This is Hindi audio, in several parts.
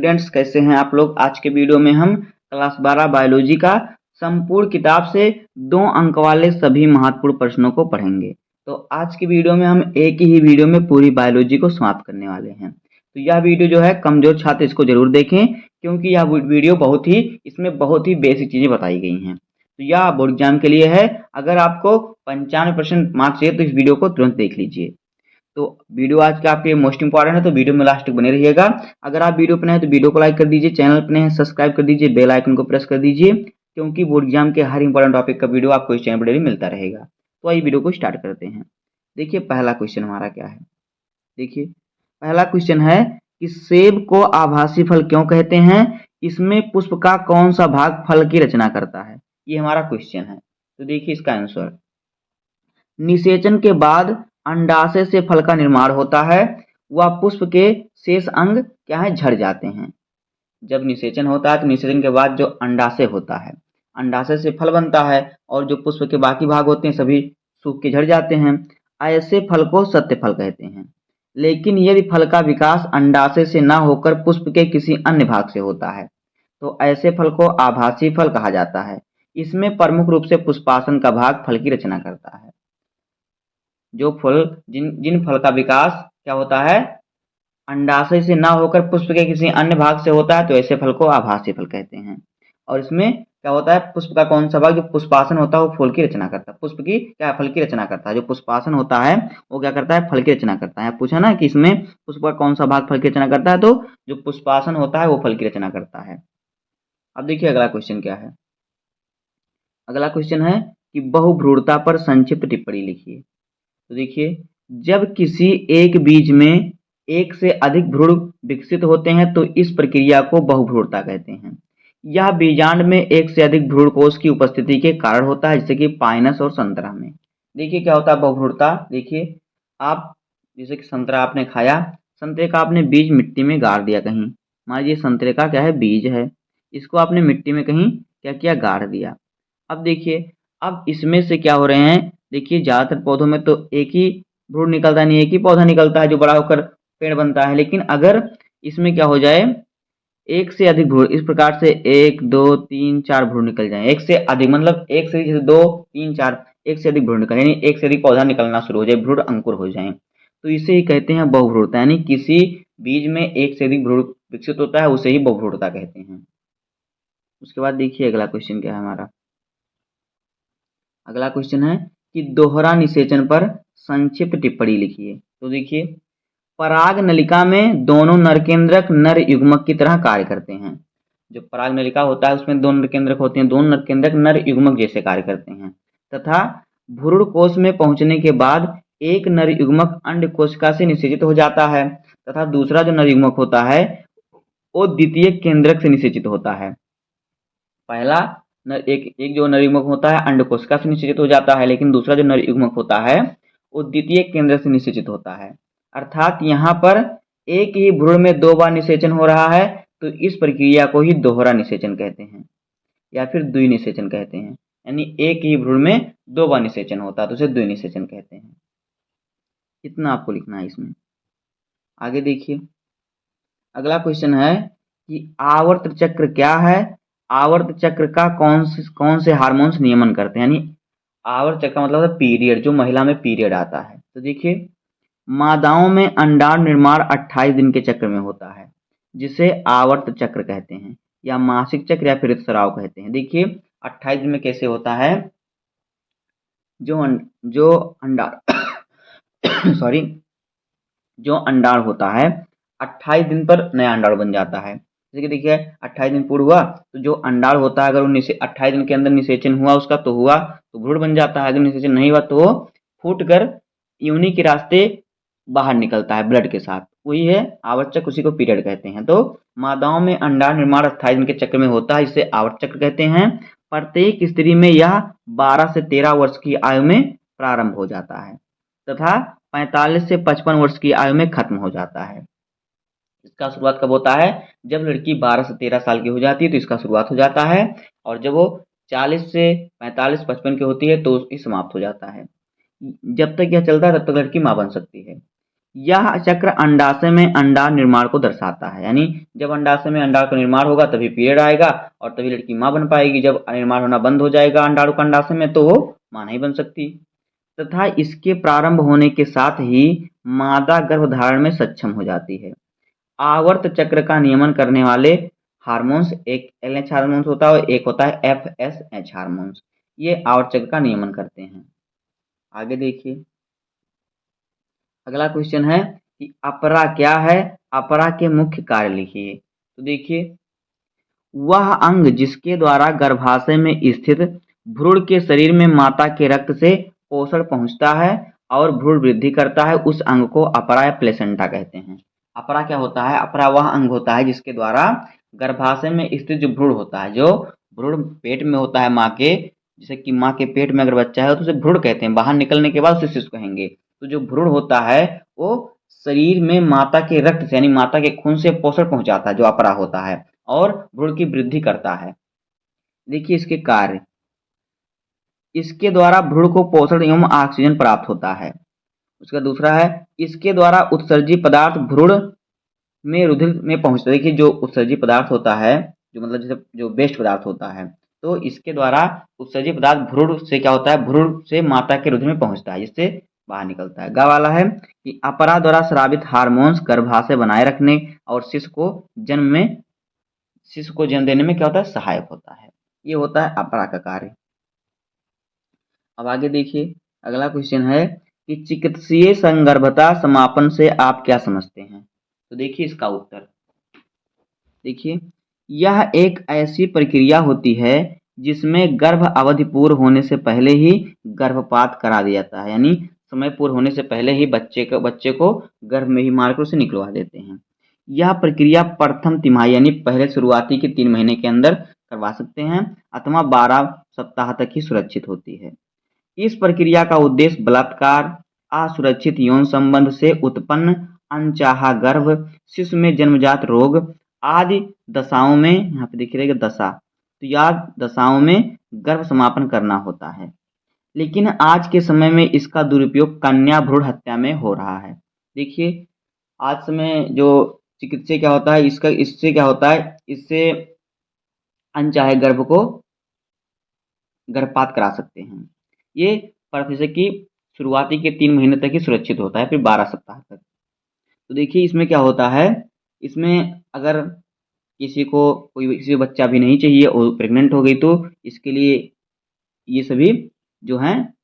स्टूडेंट्स, कैसे हैं आप लोग। आज के वीडियो में हम क्लास 12 बायोलॉजी का संपूर्ण किताब से 2 अंक वाले सभी महत्वपूर्ण प्रश्नों को पढ़ेंगे। तो आज की वीडियो में हम एक ही वीडियो में पूरी बायोलॉजी को समाप्त करने वाले हैं। तो यह वीडियो जो है कमजोर छात्र इसको जरूर देखें, क्योंकि यह वीडियो इसमें बहुत ही बेसिक चीजें बताई गई हैं। तो यह बोर्ड एग्जाम के लिए है। अगर आपको 95% मार्क्स चाहिए तो इस वीडियो को तुरंत देख लीजिए। तो वीडियो आज का आपके मोस्ट इंपॉर्टेंट है, तो वीडियो में लास्ट तक बने रहिएगा। अगर आप वीडियो पर नए हैं तो वीडियो को लाइक कर दीजिए, चैनल पर नए हैं सब्सक्राइब कर दीजिए, बेल आइकन को प्रेस कर दीजिए, क्योंकि बोर्ड एग्जाम के हर इंपॉर्टेंट टॉपिक का वीडियो आपको इस चैनल पर डेली मिलता रहेगा। तो आइए वीडियो को स्टार्ट करते हैं। देखिए पहला क्वेश्चन हमारा क्या है। देखिए पहला क्वेश्चन है कि सेब को आभासी फल क्यों कहते हैं, इसमें पुष्प का कौन सा भाग फल की रचना करता है, ये हमारा क्वेश्चन है। तो देखिए इसका आंसर, निषेचन के बाद अंडाशय से फल का निर्माण होता है, वह पुष्प के शेष अंग क्या है, झड़ जाते हैं। जब निषेचन होता है तो निषेचन के बाद जो अंडाशय होता है, अंडाशय से फल बनता है और जो पुष्प के बाकी भाग होते हैं सभी सूख के झड़ जाते हैं। ऐसे फल को सत्य फल कहते हैं। लेकिन यदि फल का विकास अंडाशय से न होकर पुष्प के किसी अन्य भाग से होता है तो ऐसे फल को आभासी फल कहा जाता है। इसमें प्रमुख रूप से पुष्पासन का भाग फल की रचना करता है। जो फल जिन जिन फल का विकास क्या होता है, अंडाशय से ना होकर पुष्प के किसी अन्य भाग से होता है तो ऐसे फल को आभासी फल कहते हैं। और इसमें क्या होता है, पुष्प का कौन सा भाग जो पुष्पासन होता है वो फूल की रचना करता है, पुष्प की क्या फल की रचना करता है। जो पुष्पासन होता है वो क्या करता है, फल की रचना करता है। पूछा ना कि इसमें पुष्प का कौन सा भाग फल की रचना करता है, तो जो पुष्पासन होता है वो फल की रचना करता है। अब देखिए अगला क्वेश्चन क्या है। अगला क्वेश्चन है कि बहुभ्रूणता पर संक्षिप्त टिप्पणी लिखिए। तो देखिए, जब किसी एक बीज में एक से अधिक भ्रूण विकसित होते हैं तो इस प्रक्रिया को बहुभ्रूणता कहते हैं। यह बीजांड में एक से अधिक भ्रूण कोष की उपस्थिति के कारण होता है, जैसे कि पाइनस और संतरा में। देखिए क्या होता है बहुभ्रूणता। देखिए आप जैसे कि संतरा आपने खाया, संतरे का आपने बीज मिट्टी में गाड़ दिया कहीं, मान लीजिए संतरे का क्या है, बीज है, इसको आपने मिट्टी में कहीं क्या किया, गाड़ दिया। अब देखिए, अब इसमें से क्या हो रहे हैं, देखिए ज़्यादातर पौधों में तो एक ही भ्रूण निकलता नहीं, एक ही पौधा निकलता है जो बड़ा होकर पेड़ बनता है। लेकिन अगर इसमें क्या हो जाए, एक से अधिक भ्रूण, इस प्रकार से 1 2 3 4 भ्रूण निकल जाए, एक से अधिक मतलब एक से जैसे 2 3 4, एक से अधिक भ्रूण निकल, यानी एक से अधिक पौधा निकलना शुरू हो जाए, भ्रूण अंकुर हो जाए, तो इसे ही कहते हैं बहुभ्रूणता। यानी किसी बीज में एक से अधिक भ्रूण विकसित होता है उसे ही बहुभ्रूणता कहते हैं। उसके बाद देखिए अगला क्वेश्चन क्या है हमारा। अगला क्वेश्चन है कि दोहरा निषेचन पर संक्षिप्त टिप्पणी लिखिए। तो देखिए, पराग नलिका में दोनों नरकेंद्रक नर युग्मक की तरह कार्य करते हैं। जो पराग नलिका होता है उसमें दोनों नरकेंद्रक होते हैं, दोनों नरकेंद्रक नर युग्मक जैसे कार्य करते हैं। तथा भ्रूण कोश में पहुंचने के बाद एक नर युग्मक अंड कोशिका से निषेचित हो जाता है तथा दूसरा जो नर युग्मक होता है वो द्वितीय केंद्रक से निषेचित होता है। पहला एक जो नरयुग्मक होता है अंड कोशिका से निषेचित हो जाता है, लेकिन दूसरा जो नरयुग्मक होता है वो द्वितीय केंद्र से निषेचित होता है। अर्थात यहाँ पर एक ही भ्रूण में 2 बार निषेचन हो रहा है, तो इस प्रक्रिया को ही दोहरा निषेचन कहते हैं या फिर द्विनिषेचन कहते हैं। यानी एक ही भ्रूण में 2 बार निषेचन होता है तो उसे द्विनिषेचन कहते हैं। इतना आपको लिखना है इसमें। आगे देखिए, अगला क्वेश्चन है कि आवर्त चक्र क्या है, आवर्त चक्र का कौन से हार्मोन्स नियमन करते हैं। यानी आवर्त चक्र का मतलब है पीरियड, जो महिला में पीरियड आता है। तो देखिए, मादाओं में अंडाणु निर्माण 28 दिन के चक्र में होता है, जिसे आवर्त चक्र कहते हैं, या मासिक चक्र या फिर ऋतुस्राव कहते हैं। देखिए 28 दिन में कैसे होता है, जो अंडाणु सॉरी, जो अंडाणु होता है 28 दिन पर नया अंडाणु बन जाता है। जैसे कि देखिए 28 दिन पूर्ण हुआ तो जो अंडाणु होता है अगर वो 28 दिन के अंदर निषेचन हुआ उसका तो हुआ तो भ्रूण बन जाता है, अगर निषेचन नहीं हुआ तो वो फूट कर योनि के रास्ते बाहर निकलता है ब्लड के साथ, वही है आवर्तचक्र, उसी को पीरियड कहते हैं। तो मादाओं में अंडाणु निर्माण 28 दिन के चक्र में होता है, इसे आवर्त चक्र कहते हैं। प्रत्येक स्त्री में यह 12 से 13 वर्ष की आयु में प्रारंभ हो जाता है तथा 45 से 55 वर्ष की आयु में खत्म हो जाता है। इसका शुरुआत कब होता है, जब लड़की 12 से 13 साल की हो जाती है तो इसका शुरुआत हो जाता है, और जब वो 40 से 45 55 की होती है तो ये समाप्त हो जाता है। जब तक यह चलता है तब तक लड़की माँ बन सकती है। यह चक्र अंडाशय में अंडा निर्माण को दर्शाता है, यानी जब अंडाशय में अंडा का निर्माण होगा तभी पीरियड आएगा और तभी लड़की माँ बन पाएगी। जब निर्माण होना बंद हो जाएगा अंडाणु का अंडाशय में तो वो माँ नहीं बन सकती। तथा इसके प्रारंभ होने के साथ ही मादा गर्भधारण में सक्षम हो जाती है। आवर्त चक्र का नियमन करने वाले हार्मोन्स, एक एलएच हार्मोन्स होता है और एक होता है एफएसएच हार्मोन्स, ये आवर्त चक्र का नियमन करते हैं। आगे देखिए, अगला क्वेश्चन है कि अपरा क्या है, अपरा के मुख्य कार्य लिखिए। तो देखिए, वह अंग जिसके द्वारा गर्भाशय में स्थित भ्रूण के शरीर में माता के रक्त से पोषण पहुंचता है और भ्रूण वृद्धि करता है, उस अंग को अपरा या प्लेसेंटा कहते हैं। अपरा क्या होता है? अपरा वह अंग होता है जिसके द्वारा गर्भाशय में स्थित जो भ्रूण होता है, जो भ्रूण पेट में होता है माँ के, जैसे कि माँ के पेट में अगर बच्चा है तो उसे भ्रूण कहते हैं, बाहर निकलने के बाद उसे शिशु कहेंगे। तो जो भ्रूण होता है वो शरीर में माता के रक्त से यानी माता के खून से पोषण पहुंचाता है, जो अपरा होता है, और भ्रूण की वृद्धि करता है। देखिए इसके कार्य, इसके द्वारा भ्रूण को पोषण एवं ऑक्सीजन प्राप्त होता है। उसका दूसरा है, इसके द्वारा उत्सर्जित पदार्थ भ्रूण में रुधिर में पहुंचता है। देखिए जो उत्सर्जित पदार्थ होता है, जो मतलब जैसे जो वेस्ट पदार्थ होता है, तो इसके द्वारा उत्सर्जित पदार्थ भ्रूण से क्या होता है, भ्रूण से माता के रुधिर में पहुंचता है, जिससे बाहर निकलता है। ग वाला है कि अपरा द्वारा स्रावित हार्मोन्स गर्भाशय बनाए रखने और शिशु को जन्म देने में क्या होता है, सहायक होता है। ये होता है अपरा का कार्य। अब आगे देखिए, अगला क्वेश्चन है कि चिकित्सीय संगर्भता समापन से आप क्या समझते हैं। तो देखिए इसका उत्तर, देखिए यह एक ऐसी प्रक्रिया होती है जिसमें गर्भ अवधि पूर्ण होने से पहले ही गर्भपात करा दिया जाता है, यानी समय पूर्ण होने से पहले ही बच्चे को गर्भ में ही मारकर उसे निकलवा देते हैं। यह प्रक्रिया प्रथम तिमाही यानी पहले शुरुआती के 3 महीने के अंदर करवा सकते हैं अथवा 12 सप्ताह तक ही सुरक्षित होती है। इस प्रक्रिया का उद्देश्य बलात्कार, असुरक्षित यौन संबंध से उत्पन्न अनचाहा गर्भ, शिशु में जन्मजात रोग आदि दशाओं में, यहाँ पे देखिए रहेगा दशा, तो याद दशाओं में गर्भ समापन करना होता है। लेकिन आज के समय में इसका दुरुपयोग कन्या भ्रूण हत्या में हो रहा है। देखिए आज समय जो चिकित्सा क्या होता है, इससे क्या होता है, इससे अनचाहे गर्भ को गर्भपात करा सकते हैं। ये प्रोसेस की शुरुआती के 3 महीने तक ही सुरक्षित होता है, फिर 12 सप्ताह तक। तो देखिए इसमें क्या होता है, इसमें अगर किसी को बच्चा भी नहीं चाहिए और प्रेग्नेंट हो गई तो इसके लिए ये सभी जो हैं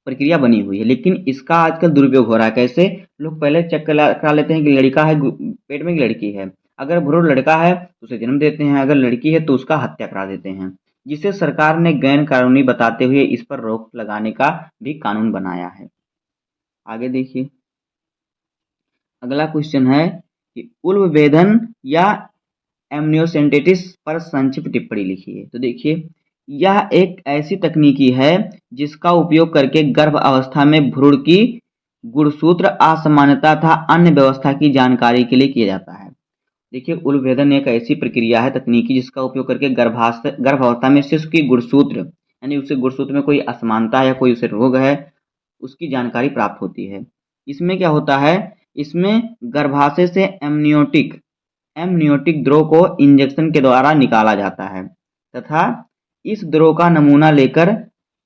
प्रक्रिया बनी हुई है। लेकिन इसका आजकल दुरुपयोग हो रहा है। कैसे? लोग पहले चेक करा लेते हैं कि लड़का है पेट में कि लड़की है। अगर भ्रूण लड़का है तो उसे जन्म देते हैं, अगर लड़की है तो उसका हत्या करा देते हैं, जिसे सरकार ने गैर कानूनी बताते हुए इस पर रोक लगाने का भी कानून बनाया है। आगे देखिए, अगला क्वेश्चन है कि उल्ब भेदन या एमनियोसेंटेसिस पर संक्षिप्त टिप्पणी लिखिए। तो देखिए यह एक ऐसी तकनीकी है जिसका उपयोग करके गर्भ अवस्था में भ्रूण की गुणसूत्र असामान्यता तथा अन्य व्यवस्था की जानकारी के लिए किया जाता है। देखिए उल्ब भेदन एक ऐसी प्रक्रिया है तकनीकी जिसका उपयोग करके गर्भ अवस्था में शिशु की गुणसूत्र यानी उसे गुणसूत्र में कोई असमानता या कोई उसे रोग है उसकी जानकारी प्राप्त होती है। इसमें क्या होता है, इसमें गर्भाशय से एमनियोटिक द्रव को इंजेक्शन के द्वारा निकाला जाता है तथा इस द्रव का नमूना लेकर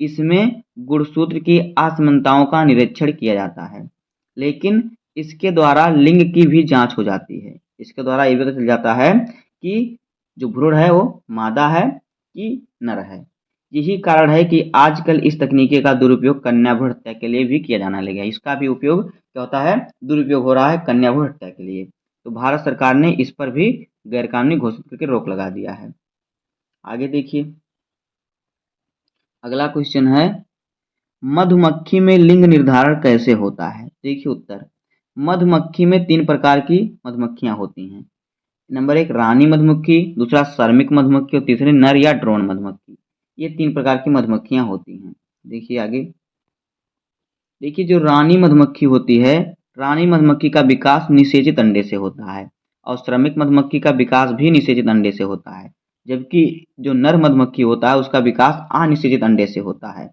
इसमें गुणसूत्र की असमानताओं का निरीक्षण किया जाता है। लेकिन इसके द्वारा लिंग की भी जांच हो जाती है। इसके द्वारा ये पता चल जाता है कि जो भ्रूण है वो मादा है कि नर है। यही कारण है कि आजकल इस तकनीकी का दुरुपयोग कन्या भ्रूण हत्या के लिए भी किया जाने लगा है। इसका भी उपयोग क्या होता है, दुरुपयोग हो रहा है कन्या भ्रूण हत्या के लिए। तो भारत सरकार ने इस पर भी गैरकानूनी घोषित करके रोक लगा दिया है। आगे देखिए, अगला क्वेश्चन है मधुमक्खी में लिंग निर्धारण कैसे होता है। देखिए उत्तर, मधुमक्खी में 3 प्रकार की मधुमक्खियां होती हैं। नंबर 1 रानी मधुमक्खी, दूसरा श्रमिक मधुमक्खी और तीसरी नर या ड्रोन मधुमक्खी। ये 3 प्रकार की मधुमक्खियां होती हैं। देखिए आगे, देखिए जो रानी मधुमक्खी होती है, रानी मधुमक्खी का विकास निषेचित अंडे से होता है और श्रमिक मधुमक्खी का विकास भी निषेचित अंडे से होता है, जबकि जो नर मधुमक्खी होता है उसका विकास अनिषेचित अंडे से होता है।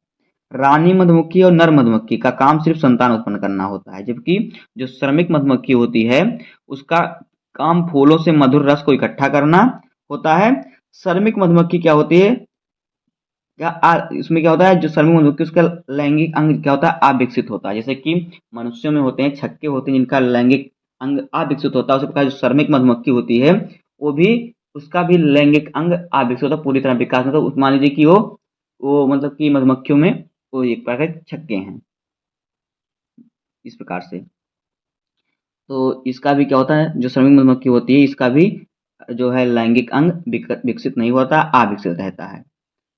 रानी मधुमक्खी और नर मधुमक्खी का काम सिर्फ संतान उत्पन्न करना होता है, जबकि जो श्रमिक मधुमक्खी होती है उसका काम फूलों से मधुर रस को इकट्ठा करना होता है। श्रमिक मधुमक्खी क्या होती है, इसमें क्या होता है, जो श्रमिक मधुमक्खी उसका लैंगिक अंग क्या होता है, अविकसित होता है। जैसे कि मनुष्यों में होते हैं छक्के होते हैं जिनका लैंगिक अंग अविकसित होता है, उसी प्रकार जो श्रमिक मधुमक्खी होती है वो भी उसका भी लैंगिक अंग अविकसित होता है, पूरी तरह विकास में। तो मान लीजिए कि वो मतलब कि मधुमक्खियों में वो एक प्रकार के छक्के हैं इस प्रकार से। तो इसका भी क्या होता है, जो श्रमिक मधुमक्खी होती है इसका भी जो है लैंगिक अंग विकसित नहीं होता, अविकसित रहता है।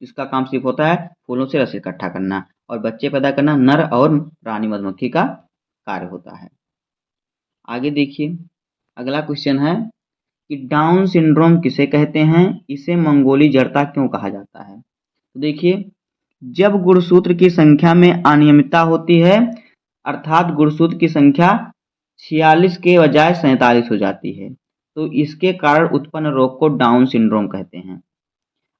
इसका काम सिर्फ होता है फूलों से रस इकट्ठा करना और बच्चे पैदा करना नर और रानी मधुमक्खी का कार्य होता है। आगे देखिए, अगला क्वेश्चन है कि डाउन सिंड्रोम किसे कहते हैं, इसे मंगोली जड़ता क्यों कहा जाता है। तो देखिए, जब गुणसूत्र की संख्या में अनियमितता होती है अर्थात गुणसूत्र की संख्या 46 के बजाय 47 हो जाती है, तो इसके कारण उत्पन्न रोग को डाउन सिंड्रोम कहते हैं।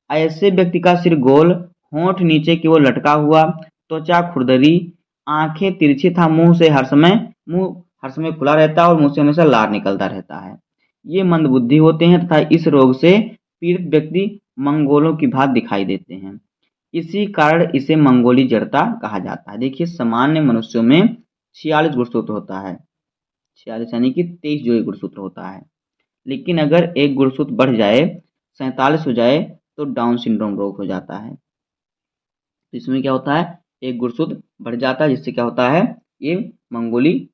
ऐसे व्यक्ति का सिर गोल, होंठ नीचे की ओर लटका हुआ, त्वचा खुरदरी, आंखें तिरछी तथा मुंह हर समय खुला रहता है और मुंह से हमेशा लार निकलता रहता है। ये मंदबुद्धि होते हैं तथा इस रोग से पीड़ित व्यक्ति मंगोलों की भांति दिखाई देते हैं। इसी कारण इसे मंगोली जड़ता कहा जाता है। देखिए, सामान्य मनुष्यों में 46 गुणसूत्र होता है, 46 यानी कि 23 जोड़ी गुणसूत्र होता है। लेकिन अगर एक गुणसूत्र बढ़ जाए, 47 हो जाए, तो डाउन सिंड्रोम रोग हो जाता है। तो इसमें क्या होता है, एक गुणसूत्र बढ़ जाता है जिससे क्या होता है, ये मंगोली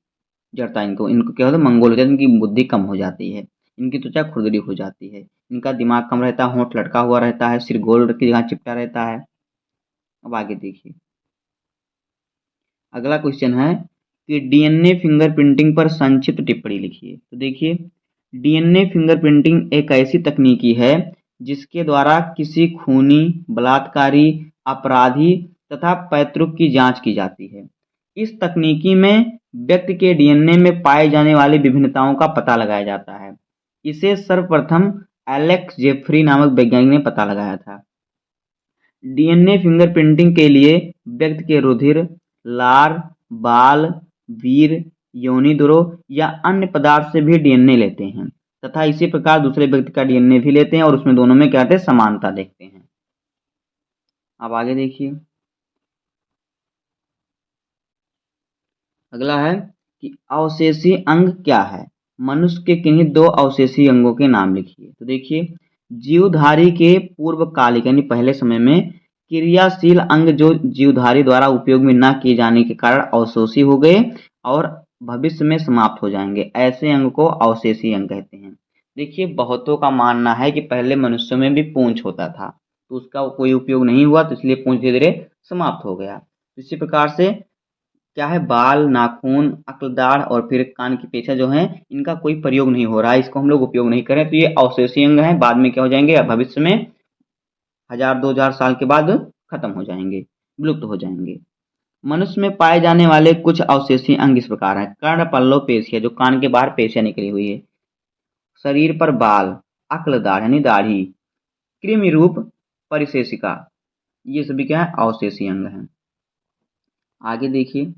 जड़ता इनको इनको क्या होता है, मंगोल हो जाता है, इनकी बुद्धि कम हो जाती है, इनकी त्वचा खुरदरी हो जाती है, इनका दिमाग कम रहता है, होंठ लटका हुआ रहता है, सिर गोल की जगह चिपटा रहता है। अब आगे देखिए, अगला क्वेश्चन है कि डीएनए फिंगरप्रिंटिंग पर संक्षिप्त टिप्पणी लिखिए। तो देखिए, डीएनए फिंगरप्रिंटिंग एक ऐसी तकनीकी है जिसके द्वारा किसी खूनी, बलात्कारी, अपराधी तथा पैतृक की जांच की जाती है। इस तकनीकी में व्यक्ति के डीएनए में पाए जाने वाली विभिन्नताओं का पता लगाया जाता है। इसे सर्वप्रथम एलेक्स जेफरी नामक वैज्ञानिक ने पता लगाया था। डीएनए फिंगरप्रिंटिंग के लिए व्यक्ति के रुधिर, लार, बाल, वीर, योनि द्रव या अन्य पदार्थ से भी डीएनए लेते हैं तथा इसी प्रकार दूसरे व्यक्ति का डीएनए भी लेते हैं और उसमें दोनों में क्या कहते हैं, समानता देखते हैं। अब आगे देखिए, अगला है कि अवशेषी अंग क्या है, मनुष्य के किन्हीं दो अवशेषी अंगों के नाम लिखिए। तो देखिए, जीवधारी के पूर्वकालिक यानी पहले समय में क्रियाशील अंग जो जीवधारी द्वारा उपयोग में न किए जाने के कारण अवशेषी हो गए और भविष्य में समाप्त हो जाएंगे, ऐसे अंग को अवशेषी अंग कहते हैं। देखिए, बहुतों का मानना है कि पहले मनुष्यों में भी पूंछ होता था, तो उसका कोई उपयोग नहीं हुआ, तो इसलिए पूंछ धीरे धीरे समाप्त हो गया। इसी प्रकार से क्या है, बाल, नाखून, अक्लदाढ़ और फिर कान की पेचा जो है, इनका कोई प्रयोग नहीं हो रहा है, इसको हम लोग उपयोग नहीं करें, तो ये अवशेषी अंग हैं, बाद में क्या हो जाएंगे, भविष्य में 1000-2000 साल के बाद खत्म हो जाएंगे, विलुप्त हो जाएंगे। मनुष्य में पाए जाने वाले कुछ अवशेषी अंग इस प्रकार हैं। कर्ण पल्लव पेशिया, जो कान के बाहर पेशिया निकली हुई है, शरीर पर बाल, अक्लदाढ़ यानी दाढ़ी, कृमि रूप परिशेषिका, ये सभी क्या है, अवशेषी अंग हैं। आगे देखिए,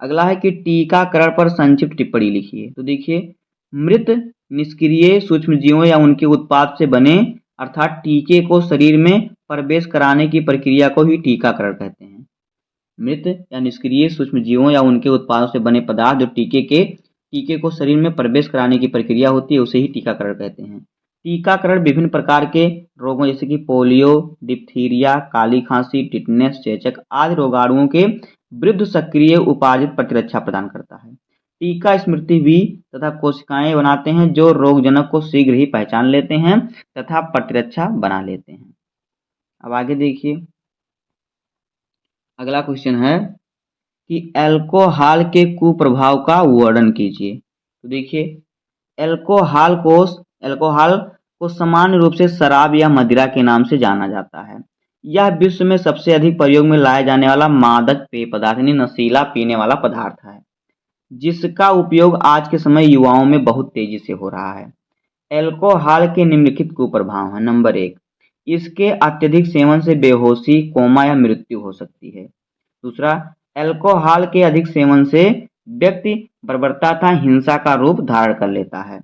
अगला है कि टीकाकरण पर संक्षिप्त टिप्पणी लिखिए। तो देखिए, मृत निष्क्रिय सूक्ष्मजीवों या उनके उत्पाद से बने अर्थात टीके को शरीर में प्रवेश कराने की प्रक्रिया को ही टीकाकरण कहते हैं। मृत या निष्क्रिय सूक्ष्मजीवों या उनके उत्पादों से बने पदार्थ जो टीके को शरीर में प्रवेश कराने की प्रक्रिया होती है, उसे ही टीकाकरण कहते हैं। टीकाकरण विभिन्न प्रकार के रोगों जैसे कि पोलियो, डिप्थीरिया, काली खांसी, टिटनेस, चेचक आदि रोगाणुओं के विरुद्ध सक्रिय उपार्जित प्रतिरक्षा प्रदान करता है। टीका स्मृति भी तथा कोशिकाएं बनाते हैं जो रोगजनक को शीघ्र ही पहचान लेते हैं तथा प्रतिरक्षा बना लेते हैं। अब आगे देखिए, अगला क्वेश्चन है कि अल्कोहल के कुप्रभाव का वर्णन कीजिए। तो देखिए, अल्कोहल को अल्कोहल को सामान्य रूप से शराब या मदिरा के नाम से जाना जाता है। यह विश्व में सबसे अधिक प्रयोग में लाया जाने वाला मादक पेय पदार्थ यानी नशीला पीने वाला पदार्थ है, जिसका उपयोग आज के समय युवाओं में बहुत तेजी से हो रहा है। अल्कोहल के निम्नलिखित कुप्रभाव हैं। नंबर 1, इसके अत्यधिक सेवन से बेहोशी, कोमा या मृत्यु हो सकती है। दूसरा, अल्कोहल के अधिक सेवन से व्यक्ति बर्बरता तथा हिंसा का रूप धारण कर लेता है।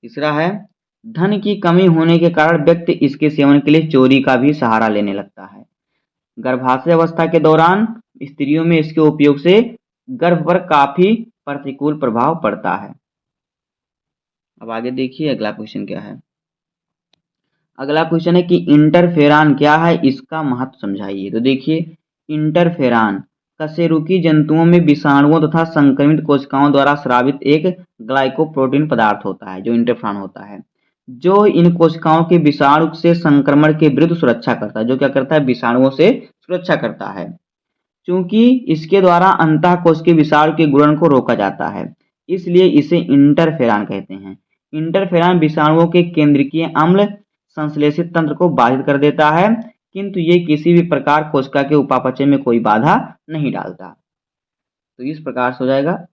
तीसरा है, धन की कमी होने के कारण व्यक्ति इसके सेवन के लिए चोरी का भी सहारा लेने लगता है। गर्भाशय अवस्था के दौरान स्त्रियों में इसके उपयोग से गर्भ पर काफी प्रतिकूल प्रभाव पड़ता है। अब आगे देखिए अगला क्वेश्चन क्या है। अगला क्वेश्चन है कि इंटरफेरॉन क्या है, इसका महत्व समझाइए। तो देखिए, इंटरफेरॉन कशेरुकी जंतुओं में विषाणुओं तथा संक्रमित कोशिकाओं द्वारा स्रावित एक ग्लाइकोप्रोटीन पदार्थ होता है, जो इंटरफेरॉन होता है, जो इन कोशिकाओं के विषाणु से संक्रमण के विरुद्ध सुरक्षा करता है। जो क्या करता है, विषाणुओं से सुरक्षा करता है। चूंकि इसके द्वारा अंतःकोशिकीय विषाणु के गुणन को रोका जाता है, इसलिए इसे इंटरफेरॉन कहते हैं। इंटरफेरॉन विषाणुओं के केंद्रकीय अम्ल संश्लेषित तंत्र को बाधित कर देता है, किंतु ये किसी भी प्रकार कोशिका के उपापचय में कोई बाधा नहीं डालता। तो इस प्रकार से हो जाएगा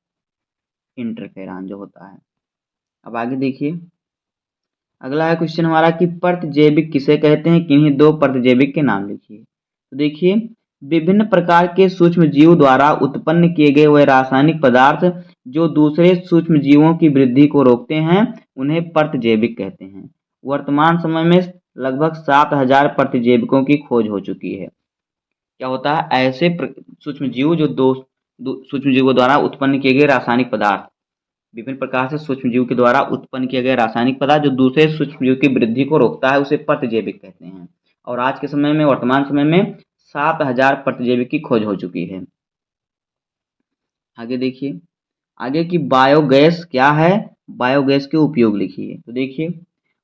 इंटरफेरॉन जो होता है। अब आगे देखिए, अगला है क्वेश्चन हमारा कि प्रतिजैविक किसे कहते हैं, किन्हीं दो प्रतिजैविक के नाम लिखिए। तो देखिए, विभिन्न प्रकार के सूक्ष्म जीव द्वारा उत्पन्न किए गए वह रासायनिक पदार्थ जो दूसरे सूक्ष्म जीवों की वृद्धि को रोकते हैं, उन्हें प्रतिजैविक कहते हैं। वर्तमान समय में लगभग 7000 प्रतिजैविकों की खोज हो चुकी है। क्या होता है, ऐसे सूक्ष्म जीव जो दो सूक्ष्म जीवों द्वारा उत्पन्न किए गए रासायनिक पदार्थ, विभिन्न प्रकार से सूक्ष्म जीव के द्वारा उत्पन्न किए गए रासायनिक पदार्थ जो दूसरे सूक्ष्म जीव की वृद्धि को रोकता है, उसे प्रतिजैविक कहते हैं। और आज के समय में, वर्तमान समय में 7000 प्रतिजैविक की खोज हो चुकी है। आगे देखिए, आगे की बायोगैस क्या है, बायोगैस के उपयोग लिखिए। तो देखिए,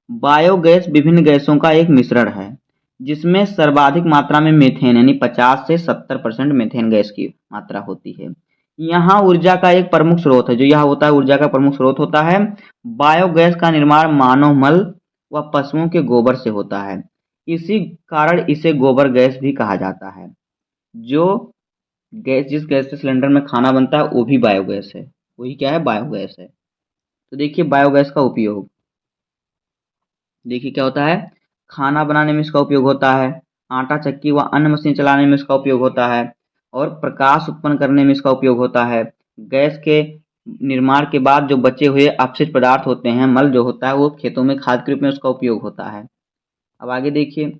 बायोगैस विभिन्न गैसों का एक मिश्रण है जिसमें सर्वाधिक मात्रा में मीथेन यानी 50 से 70% मीथेन गैस की मात्रा होती है। यहाँ ऊर्जा का एक प्रमुख स्रोत है, जो यह होता है ऊर्जा का प्रमुख स्रोत होता है। बायोगैस का निर्माण मानव मल व पशुओं के गोबर से होता है, इसी कारण इसे गोबर गैस भी कहा जाता है। जो गैस, जिस गैस से सिलेंडर में खाना बनता है, वो भी बायोगैस है, वही क्या है, बायोगैस है। तो देखिए, बायोगैस का उपयोग देखिए क्या होता है, खाना बनाने में इसका उपयोग होता है, आटा चक्की व अन्य मशीन चलाने में इसका उपयोग होता है, और प्रकाश उत्पन्न करने में इसका उपयोग होता है। गैस के निर्माण के बाद जो बचे हुए अपशिष्ट पदार्थ होते हैं, मल जो होता है, वो खेतों में खाद के रूप में उसका उपयोग होता है। अब आगे देखिए,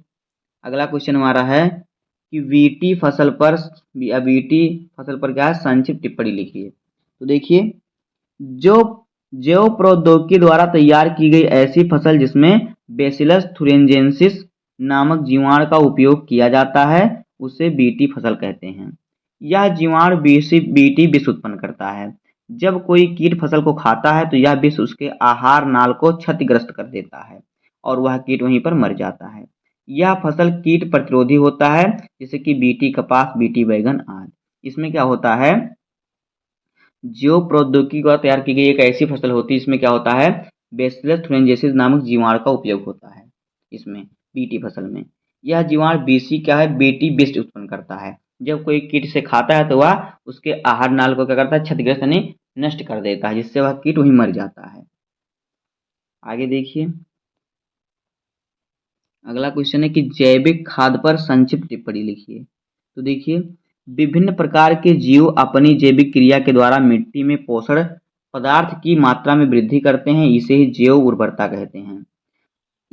अगला क्वेश्चन हमारा है कि बीटी फसल पर क्या है, संक्षिप्त टिप्पणी लिखिए। तो देखिए, जो जैव प्रौद्योगिकी द्वारा तैयार की गई ऐसी फसल जिसमें बेसिलस थुरिनजेंसिस नामक जीवाणु का उपयोग किया जाता है, उसे बीटी फसल कहते हैं। यह जीवाणु बीटी विष उत्पन्न करता है। जब कोई कीट फसल को खाता है तो यह विष उसके आहार नाल को क्षतिग्रस्त कर देता है और वह कीट वहीं पर मर जाता है। यह फसल कीट प्रतिरोधी होता है, जैसे कि बीटी कपास, बीटी बैगन आदि। इसमें क्या होता है, जो प्रौद्योगिकी द्वारा तैयार की गई एक ऐसी फसल होती है इसमें क्या होता है, बेसिलस थुरिनजेंसिस नामक जीवाणु का उपयोग होता है इसमें, बीटी फसल में। यह जीवाणु बीसी क्या है, बीटी विष उत्पन्न करता है। जब कोई कीट से खाता है तो वह उसके आहार नाल को क्या करता है, क्षतिग्रस्त यानी नष्ट कर देता है, जिससे वह कीट वहीं मर जाता है। आगे देखिए, अगला क्वेश्चन है कि जैविक खाद पर संक्षिप्त टिप्पणी लिखिए। तो देखिए, विभिन्न प्रकार के जीव अपनी जैविक क्रिया के द्वारा मिट्टी में पोषण पदार्थ की मात्रा में वृद्धि करते हैं, इसे ही जैव उर्वरता कहते हैं।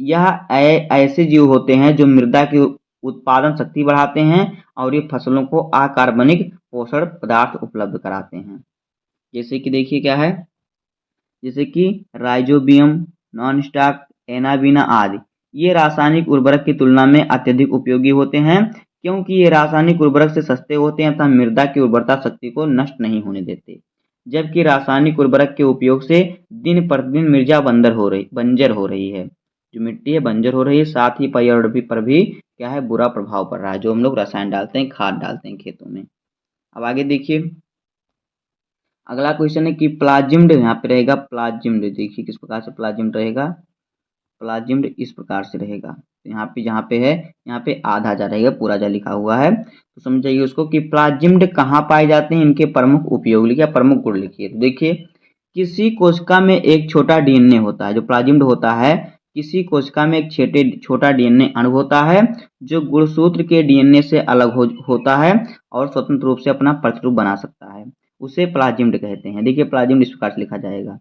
यह ऐसे जीव होते हैं जो मृदा की उत्पादन शक्ति बढ़ाते हैं और ये फसलों को अकार्बनिक पोषण पदार्थ उपलब्ध कराते हैं। जैसे कि देखिए क्या है, जैसे कि राइजोबियम, नॉन-स्टॉक, एनाबीना आदि। ये रासायनिक उर्वरक की तुलना में अत्यधिक उपयोगी होते हैं, क्योंकि ये रासायनिक उर्वरक से सस्ते होते हैं तथा मृदा की उर्वरता शक्ति को नष्ट नहीं होने देते। जबकि रासायनिक उर्वरक के उपयोग से दिन प्रतिदिन मृदा बंजर हो रही है, जो मिट्टी है बंजर हो रही है, साथ ही पर्यावरण पर भी क्या है, बुरा प्रभाव पड़ रहा है, जो हम लोग रसायन डालते हैं, खाद डालते हैं खेतों में। अब आगे देखिए, अगला क्वेश्चन है कि प्लाज्मिड यहाँ पे रहेगा, प्लाज्मिड देखिए किस प्रकार से प्लाज्मिड रहेगा, प्लाज्मिड इस प्रकार से रहेगा। तो यहाँ पे जहाँ पे है, यहाँ पे आधा जा रहेगा, पूरा जा लिखा हुआ है, तो समझिए उसको कि प्लाज्मिड कहाँ पाए जाते हैं, इनके प्रमुख उपयोग लिखिए, प्रमुख गुण लिखिए। तो देखिए, किसी कोशिका में एक छोटा डीएनए होता है, जो प्लाज्मिड होता है, किसी कोशिका में एक छोटा डीएनए अणु होता है जो गुणसूत्र के डीएनए से अलग होता है और स्वतंत्र रूप से अपना प्रतिरूप बना सकता है, उसे प्लाज्मिड कहते हैं। देखिए प्लाज्मिड इस प्रकार से लिखा जाएगा।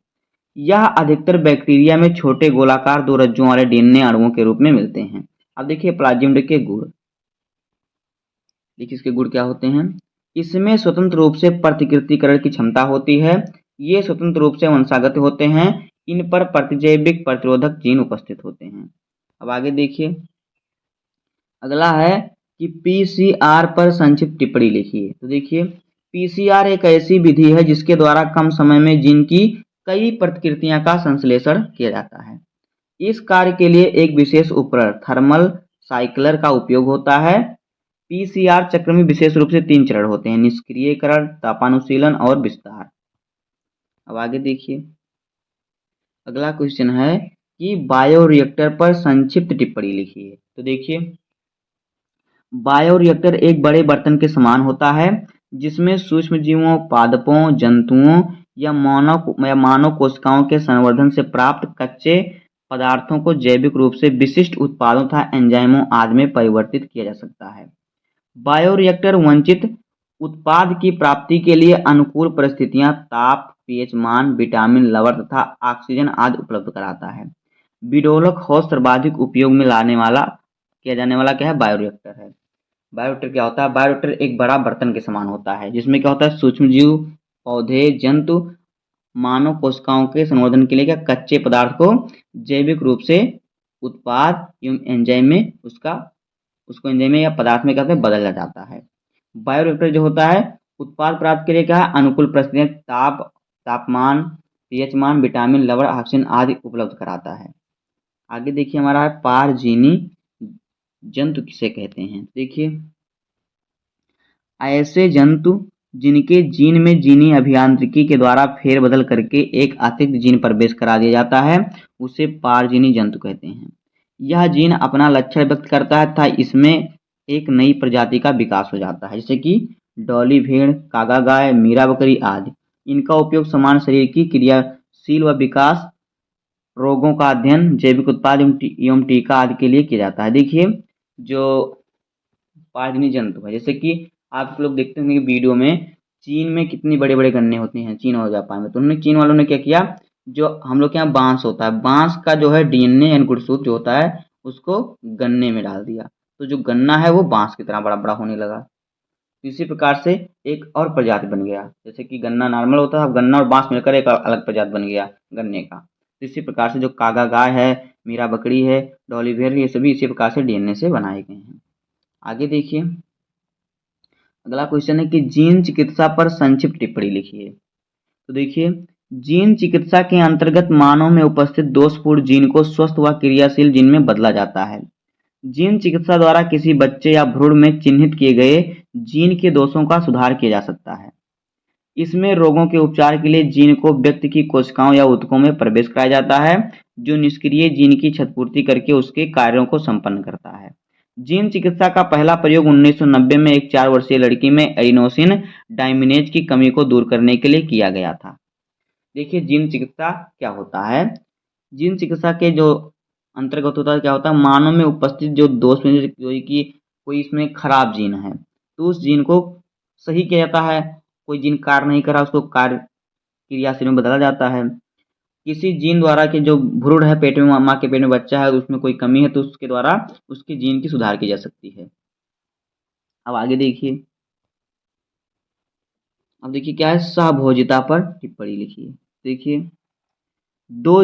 यह अधिकतर बैक्टीरिया में छोटे गोलाकार दो रज्जों वाले डीएनए अणुओं के रूप में मिलते हैं। अब देखिए प्लाज्मिड के गुण, देखिए इसके गुण क्या होते हैं। इसमें स्वतंत्र रूप से प्रतिकृतिकरण की क्षमता होती है। ये स्वतंत्र रूप से वंशागत होते हैं। इन पर प्रतिजैविक प्रतिरोधक जीन उपस्थित होते हैं। अब आगे देखिए, अगला है कि पीसीआर पर संक्षिप्त टिप्पणी लिखिए। तो देखिए पीसीआर एक ऐसी विधि है जिसके द्वारा कम समय में जीन की कई प्रतिकृतियां का संश्लेषण किया जाता है। इस कार्य के लिए एक विशेष उपकरण थर्मल साइक्लर का उपयोग होता है। पीसीआर चक्र में विशेष रूप से 3 चरण होते हैं: निष्क्रियकरण, तापानुशीलन और विस्तार। अब आगे देखिए, अगला क्वेश्चन है कि बायोरिएक्टर पर संक्षिप्त टिप्पणी लिखिए। तो देखिए बायोरिएक्टर एक बड़े बर्तन के समान होता है जिसमें सूक्ष्मजीवों, पादपों, जंतुओं या मानव कोशिकाओं के संवर्धन से प्राप्त कच्चे पदार्थों को जैविक रूप से विशिष्ट उत्पादों तथा एंजाइमों आदि में परिवर्तित किया जा सकता है। बायोरिएक्टर वांछित उत्पाद की प्राप्ति के लिए अनुकूल परिस्थितियां, ताप, पीएच मान, विटामिन, लवण तथा ऑक्सीजन आदि उपलब्ध कराता है। विडोलक और सर्वाधिक उपयोग में किया जाने वाला क्या है, बायोरिएक्टर है। बायोरिएक्टर क्या होता है, बायोरिएक्टर एक बड़ा बर्तन के समान होता है जिसमें क्या होता है, सूक्ष्मजीव, पौधे, जंतु, मानव कोशिकाओं के संवर्धन के लिए क्या कच्चे पदार्थ को जैविक रूप से उत्पाद एवं एंजाइम में उसको एंजाइम या पदार्थ में कहते हैं बदला जाता है। बायोरिएक्टर जो होता है उत्पाद प्राप्त के लिए क्या है, अनुकूल परिस्थितियां, तापमान, पीएच मान, विटामिन, लवण, ऑक्सीजन आदि उपलब्ध कराता है। आगे देखिए हमारा है पारजीनी जंतु किसे कहते हैं। देखिए ऐसे जंतु जिनके जीन में जीनी अभियांत्रिकी के द्वारा फेरबदल करके एक अतिरिक्त जीन प्रवेश करा दिया जाता है उसे पारजीनी जंतु कहते हैं। यह जीन अपना लक्षण व्यक्त करता है तथा इसमें एक नई प्रजाति का विकास हो जाता है, जैसे कि डॉली भेड़, कागा गाय, मीरा बकरी आदि। इनका उपयोग समान शरीर की क्रियाशील व विकास, रोगों का अध्ययन, जैविक उत्पाद एवं टीका आदि के लिए किया जाता है। देखिए जो पारजीनी जंतु है, जैसे कि आप लोग देखते होंगे वीडियो में चीन में कितनी बड़े बड़े गन्ने होते हैं, चीन और जापान में। तो उन्होंने चीन वालों ने क्या किया, जो हम लोग के यहाँ बांस होता है, बांस का जो है डीएनए यानी गुणसूत्र जो होता है उसको गन्ने में डाल दिया, तो जो गन्ना है वो बांस की तरह बड़ा बड़ा होने लगा। इसी प्रकार से एक और प्रजाति बन गया, जैसे कि गन्ना नॉर्मल होता है, अब गन्ना और बांस मिलकर एक अलग प्रजाति बन गया गन्ने का। तो इसी प्रकार से जो कागा गाय है, मीरा बकरी है, डॉली भेड़, ये सभी इसी प्रकार से डीएनए से बनाए गए हैं। आगे देखिए, अगला क्वेश्चन है कि जीन चिकित्सा पर संक्षिप्त टिप्पणी लिखिए। तो देखिए जीन चिकित्सा के अंतर्गत मानव में उपस्थित दोषपूर्ण जीन को स्वस्थ व क्रियाशील जीन में बदला जाता है। जीन चिकित्सा द्वारा किसी बच्चे या भ्रूण में चिन्हित किए गए जीन के दोषों का सुधार किया जा सकता है। इसमें रोगों के उपचार के लिए जीन को व्यक्ति की कोशिकाओं या ऊतकों में प्रवेश कराया जाता है जो निष्क्रिय जीन की क्षतिपूर्ति करके उसके कार्यों को संपन्न करता है। जीन चिकित्सा का पहला प्रयोग 1990 में एक 4 वर्षीय लड़की में एडिनोसिन डायमिनेज की कमी को दूर करने के लिए किया गया था। देखिए जीन चिकित्सा क्या होता है, जीन चिकित्सा के जो अंतर्गत होता है क्या होता है, मानव में उपस्थित जो दोष में कि कोई इसमें खराब जीन है तो उस जीन को सही किया जाता है, कोई जीन कार्य नहीं कर रहा उसको कार्य क्रियाशील में बदला जाता है। किसी जीन द्वारा के जो भ्रूण है, पेट में माँ के पेट में बच्चा है, उसमें कोई कमी है तो उसके द्वारा उसके जीन की सुधार की जा सकती है। अब आगे देखिए, अब देखिए क्या है, सहभोजिता पर टिप्पणी लिखिए। देखिए दो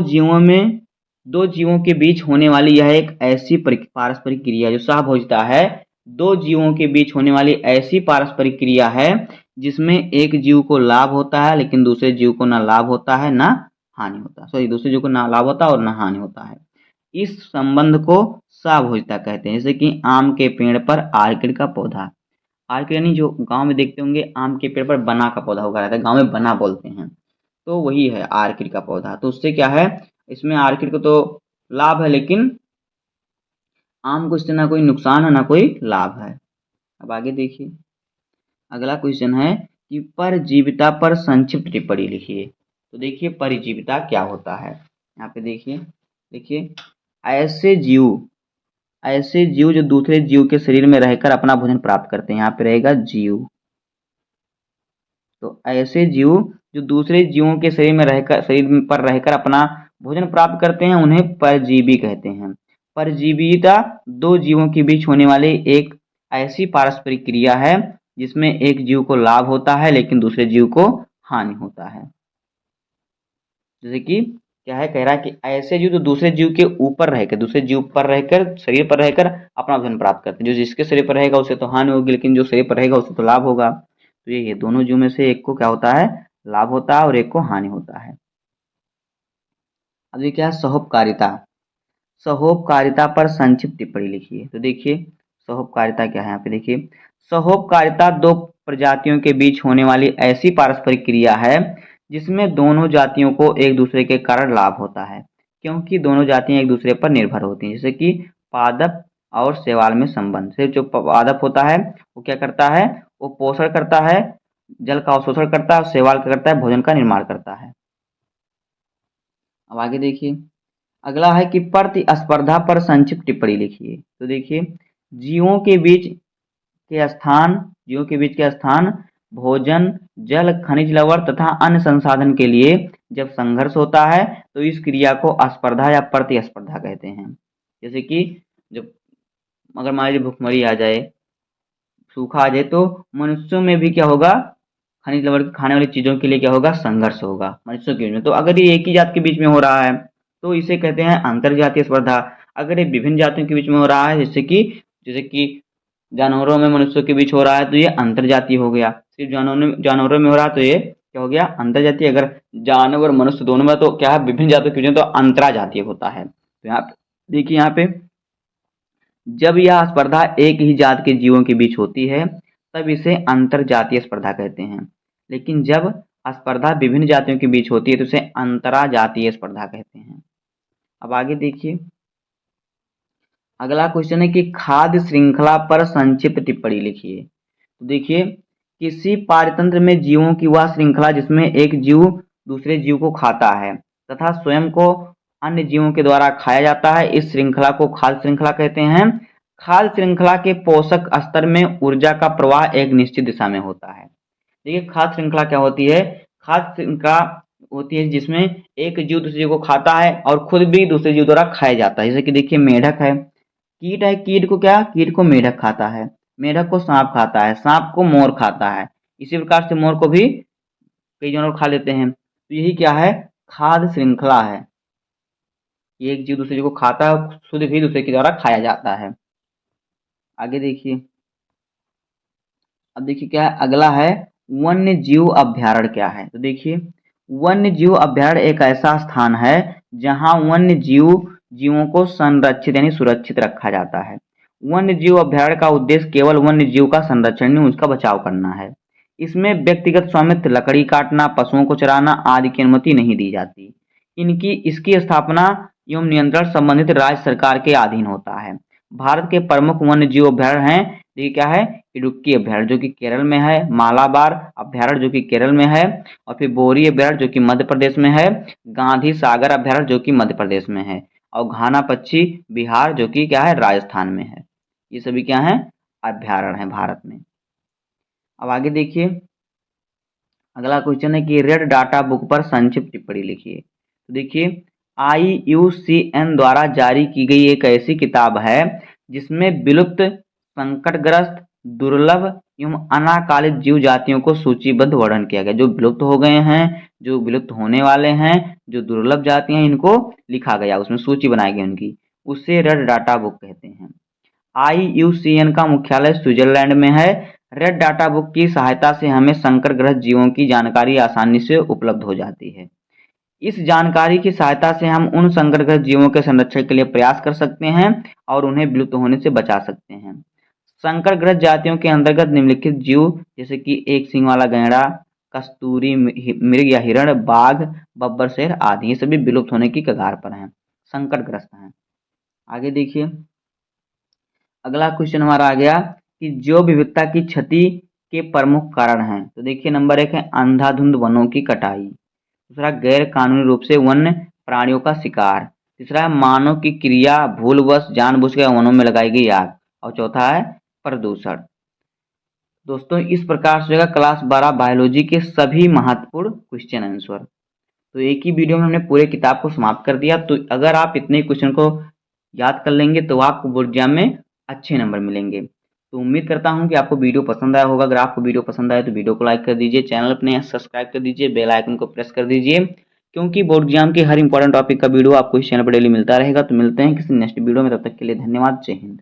जीवों के बीच होने वाली यह एक ऐसी पारस्परिक क्रिया, जो सहभोजिता है, दो जीवों के बीच होने वाली ऐसी पारस्परिक क्रिया है जिसमें एक जीव को लाभ होता है लेकिन दूसरे जीव को ना लाभ होता है ना हानि होता है, सॉरी दूसरे जीव को ना लाभ होता है और ना हानि होता है। इस संबंध को सहभोजिता कहते हैं। जैसे कि आम के पेड़ पर आर्किड का पौधा, आर्किड यानी जो गांव में देखते होंगे आम के पेड़ पर बना का पौधा उगा रहता है, गांव में बना बोलते हैं, तो वही है आर्किड का पौधा। तो उससे क्या है, इसमें आर्किड को तो लाभ है लेकिन आम को इससे ना कोई नुकसान है ना कोई लाभ है। अब आगे देखिए, अगला क्वेश्चन है कि परजीविता पर संक्षिप्त टिप्पणी लिखिए। तो देखिए परजीविता क्या होता है, यहाँ पे देखिए ऐसे जीव जो दूसरे जीव के शरीर में रहकर अपना भोजन प्राप्त करते हैं, यहाँ पे रहेगा जीव। तो ऐसे जीव जो दूसरे जीवों के शरीर पर रहकर अपना भोजन प्राप्त करते हैं उन्हें परजीवी कहते हैं। परजीवीता दो जीवों के बीच होने वाली एक ऐसी पारस्परिक क्रिया है जिसमें एक जीव को लाभ होता है लेकिन दूसरे जीव को हानि होता है। जैसे कि क्या है, कह रहा है कि ऐसे जीव जो दूसरे जीव के ऊपर रहकर, दूसरे जीव पर रहकर, शरीर पर रहकर अपना भोजन प्राप्त करते हैं। जो जिसके शरीर पर रहेगा उसे तो हानि होगी, लेकिन जो शरीर पर रहेगा उसे तो लाभ होगा। तो ये दोनों जीव में से एक को क्या होता है, लाभ होता है, और एक को हानि होता है। अब ये क्या है, सहोपकारिता। सहोपकारिता पर संक्षिप्त टिप्पणी लिखिए। तो देखिए सहोपकारिता क्या है, यहाँ पे देखिए, सहोपकारिता दो प्रजातियों के बीच होने वाली ऐसी पारस्परिक क्रिया है जिसमें दोनों जातियों को एक दूसरे के कारण लाभ होता है, क्योंकि दोनों जातियां एक दूसरे पर निर्भर होती हैं। जैसे कि पादप और शैवाल में संबंध। सिर्फ जो पादप होता है वो क्या करता है, वो पोषण करता है, जल का अवशोषण करता है, और शैवाल क्या करता है, भोजन का निर्माण करता है। अब आगे देखिए, अगला है कि प्रतिस्पर्धा पर संक्षिप्त टिप्पणी लिखिए। तो देखिए, जीवों के बीच जीवों के बीच के स्थान, भोजन, जल, खनिज लवण तथा अन्य संसाधन के लिए जब संघर्ष होता है तो इस क्रिया को स्पर्धा या प्रतिस्पर्धा कहते हैं। जैसे कि जब अगर मान लीजिए भुखमरी आ जाए, सूखा आ जाए, तो मनुष्यों में भी क्या होगा, खनिज लवण खाने वाली चीजों के लिए क्या होगा, संघर्ष होगा मनुष्यों के बीच में। तो अगर ये एक ही जात के बीच में हो रहा है तो इसे कहते हैं अंतरजातीय स्पर्धा। अगर ये विभिन्न जातियों के बीच में हो रहा है, जैसे कि जानवरों में मनुष्यों के बीच हो रहा है, तो ये अंतरजातीय हो गया। सिर्फ जानवरों में हो रहा है तो ये क्या हो गया, अंतरजातीय। अगर जानवर मनुष्य दोनों में तो क्या है, विभिन्न जातियों के बीच में तो अंतराजातीय होता है। तो यहाँ देखिए, यहाँ पे जब यह स्पर्धा एक ही जात के जीवों के बीच होती है तब इसे अंतरजातीय स्पर्धा कहते हैं, लेकिन जब स्पर्धा विभिन्न जातियों के बीच होती है तो इसे अंतराजातीय स्पर्धा कहते हैं। अब आगे देखिए, अगला क्वेश्चन है कि खाद्य श्रृंखला पर संक्षिप्त टिप्पणी लिखिए। तो देखिए, किसी पारतंत्र में जीवों की वह श्रृंखला जिसमें एक जीव दूसरे जीव को खाता है तथा स्वयं को अन्य जीवों के द्वारा खाया जाता है, इस श्रृंखला को खाद्य श्रृंखला कहते हैं। खाद्य श्रृंखला के पोषक स्तर में ऊर्जा का प्रवाह एक निश्चित दिशा में होता है। देखिए, खाद्य श्रृंखला क्या होती है, खाद्य श्रृंखला होती है जिसमें एक जीव दूसरे जीव को खाता है और खुद भी दूसरे जीव द्वारा खाया जाता है। जैसे कि देखिए, मेढक है, कीट है, कीट को मेढक खाता है, मेढक को सांप खाता है, सांप को मोर खाता है, इसी प्रकार से मोर को भी कई जानवर खा लेते हैं। तो यही क्या है, खाद्य श्रृंखला है। एक जीव दूसरे जीव को खाता है, खुद भी दूसरे के द्वारा खाया जाता है। आगे देखिए, अब देखिए क्या है, अगला है वन्य जीव अभ्यारण्य क्या है। तो देखिए, वन्य जीव अभ्यारण्य एक ऐसा स्थान है जहां वन्य जीवों को संरक्षित यानी सुरक्षित रखा जाता है। वन्य जीव अभ्यारण्य का उद्देश्य केवल वन्य जीव का संरक्षण नहीं, उसका बचाव करना है। इसमें व्यक्तिगत स्वामित्व, लकड़ी काटना, पशुओं को चराना आदि की अनुमति नहीं दी जाती। इसकी स्थापना एवं नियंत्रण संबंधित राज्य सरकार के अधीन होता है। भारत के प्रमुख वन्य जीव अभ्यारण्य हैं, ये क्या है, इडुक्की अभ्यारण्य जो कि केरल में है, मालाबार अभ्यारण्य जो कि केरल में है, और फिर बोरी अभ्यारण्य जो कि मध्य प्रदेश में है, गांधी सागर अभ्यारण्य जो कि मध्य प्रदेश में है, और घाना पक्षी बिहार जो कि क्या है, राजस्थान में है। ये सभी क्या है, अभ्यारण्य है भारत में। अब आगे देखिए, अगला क्वेश्चन है कि रेड डाटा बुक पर संक्षिप्त टिप्पणी लिखिए। तो देखिए, IUCN द्वारा जारी की गई एक ऐसी किताब है जिसमें विलुप्त, संकटग्रस्त, दुर्लभ एवं अनाकालित जीव जातियों को सूचीबद्ध वर्णन किया गया। जो विलुप्त हो गए हैं, जो विलुप्त होने वाले हैं, जो दुर्लभ जाति हैं, इनको लिखा गया, उसमें सूची बनाई गई उनकी, उसे रेड डाटा बुक कहते हैं। IUCN का मुख्यालय स्विट्जरलैंड में है। रेड डाटा बुक की सहायता से हमें संकटग्रस्त जीवों की जानकारी आसानी से उपलब्ध हो जाती है। इस जानकारी की सहायता से हम उन संकटग्रस्त जीवों के संरक्षण के लिए प्रयास कर सकते हैं और उन्हें विलुप्त होने से बचा सकते हैं। संकटग्रस्त जातियों के अंतर्गत निम्नलिखित जीव जैसे कि एक सींग वाला गैंडा, कस्तूरी मृग या हिरण, बाघ, बब्बर शेर आदि, ये सभी विलुप्त होने की कगार पर हैं, संकटग्रस्त हैं। आगे देखिए, अगला क्वेश्चन हमारा आ गया कि जैव विविधता की क्षति के प्रमुख कारण हैं। तो देखिए, नंबर 1 है अंधाधुंध वनों की कटाई, दूसरा गैर कानूनी रूप से वन्य प्राणियों का शिकार, तीसरा है मानव की क्रिया भूलवश जानबूझकर वनों में लगाई गई आग, और चौथा है प्रदूषण। दोस्तों इस प्रकार से क्लास 12 बायोलॉजी के सभी महत्वपूर्ण क्वेश्चन आंसर। तो एक ही वीडियो में हमने पूरे किताब को समाप्त कर दिया। तो अगर आप इतने क्वेश्चन को याद कर लेंगे तो आपको बोर्ड एग्जाम में अच्छे नंबर मिलेंगे। तो उम्मीद करता हूं कि आपको वीडियो पसंद आया होगा। अगर आपको वीडियो पसंद आए तो वीडियो को लाइक कर दीजिए, चैनल अपने सब्सक्राइब कर दीजिए, बेल आइकन को प्रेस कर दीजिए, क्योंकि बोर्ड एग्जाम के हर इंपॉर्टेंट टॉपिक का वीडियो आपको इस चैनल पर डेली मिलता रहेगा। तो मिलते हैं किसी नेक्स्ट वीडियो में, तब तक के लिए धन्यवाद। जय हिंद।